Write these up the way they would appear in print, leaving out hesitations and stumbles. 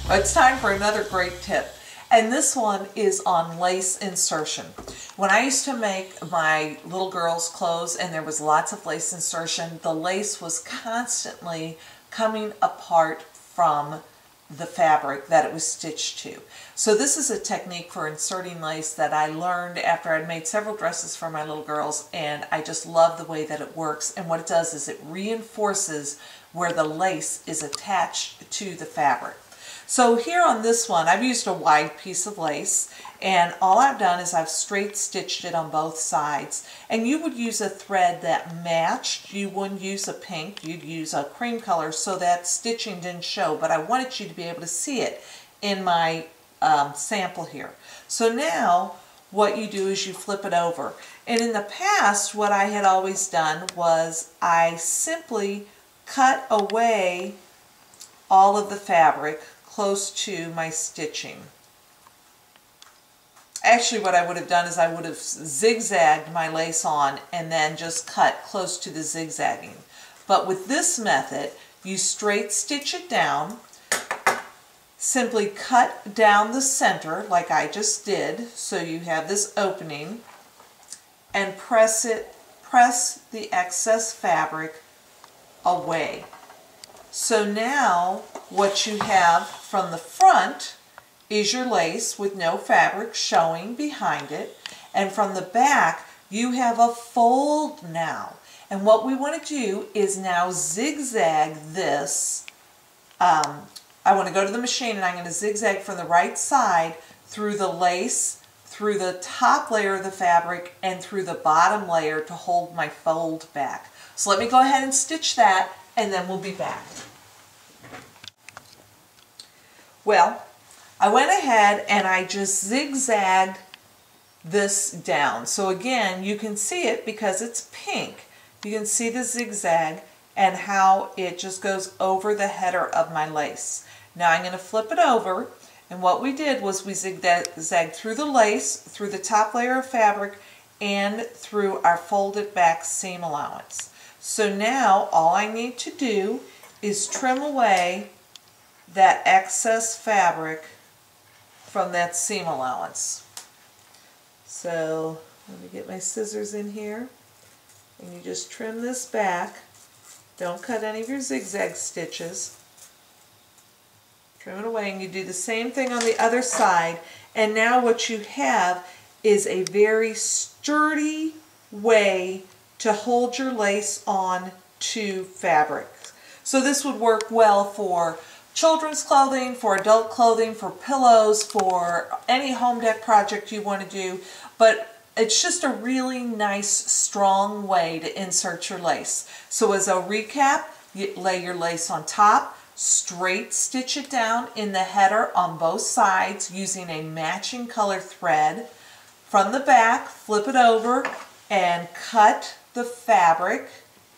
It's time for another great tip. And this one is on lace insertion. When I used to make my little girls' clothes and there was lots of lace insertion, the lace was constantly coming apart from the fabric that it was stitched to. So this is a technique for inserting lace that I learned after I'd made several dresses for my little girls, and I just love the way that it works. And what it does is it reinforces where the lace is attached to the fabric. So here on this one, I've used a wide piece of lace, and all I've done is I've straight stitched it on both sides. And you would use a thread that matched. You wouldn't use a pink, you'd use a cream color so that stitching didn't show, but I wanted you to be able to see it in my sample here. So now what you do is you flip it over. And in the past, what I had always done was I simply cut away all of the fabric close to my stitching. Actually, what I would have done is I would have zigzagged my lace on and then just cut close to the zigzagging. But with this method, you straight stitch it down, simply cut down the center like I just did, so you have this opening, and press the excess fabric away. So now what you have from the front is your lace with no fabric showing behind it, and from the back you have a fold now. And what we want to do is now zigzag this. I want to go to the machine and I'm going to zigzag from the right side through the lace, through the top layer of the fabric, and through the bottom layer to hold my fold back. So let me go ahead and stitch that, and then we'll be back. Well, I went ahead and I just zigzagged this down. So again, you can see it because it's pink. You can see the zigzag and how it just goes over the header of my lace. Now I'm going to flip it over, and what we did was we zigzagged through the lace, through the top layer of fabric, and through our folded back seam allowance. So now all I need to do is trim away that excess fabric from that seam allowance. So let me get my scissors in here, and you just trim this back. Don't cut any of your zigzag stitches. Trim it away, and you do the same thing on the other side. And now what you have is a very sturdy way to hold your lace on to fabric. So this would work well for children's clothing, for adult clothing, for pillows, for any home deck project you want to do, but it's just a really nice, strong way to insert your lace. So as a recap, you lay your lace on top, straight stitch it down in the header on both sides using a matching color thread. From the back, flip it over and cut the fabric,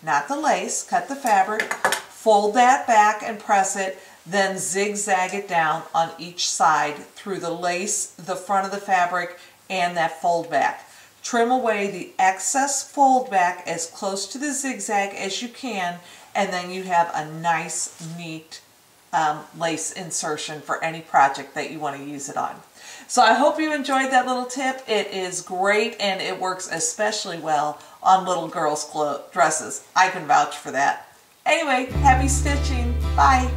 not the lace, cut the fabric, fold that back and press it, then zigzag it down on each side through the lace, the front of the fabric, and that fold back. Trim away the excess fold back as close to the zigzag as you can, and then you have a nice, neat lace insertion for any project that you want to use it on. So I hope you enjoyed that little tip. It is great, and it works especially well on little girls' dresses. I can vouch for that. Anyway, happy stitching. Bye.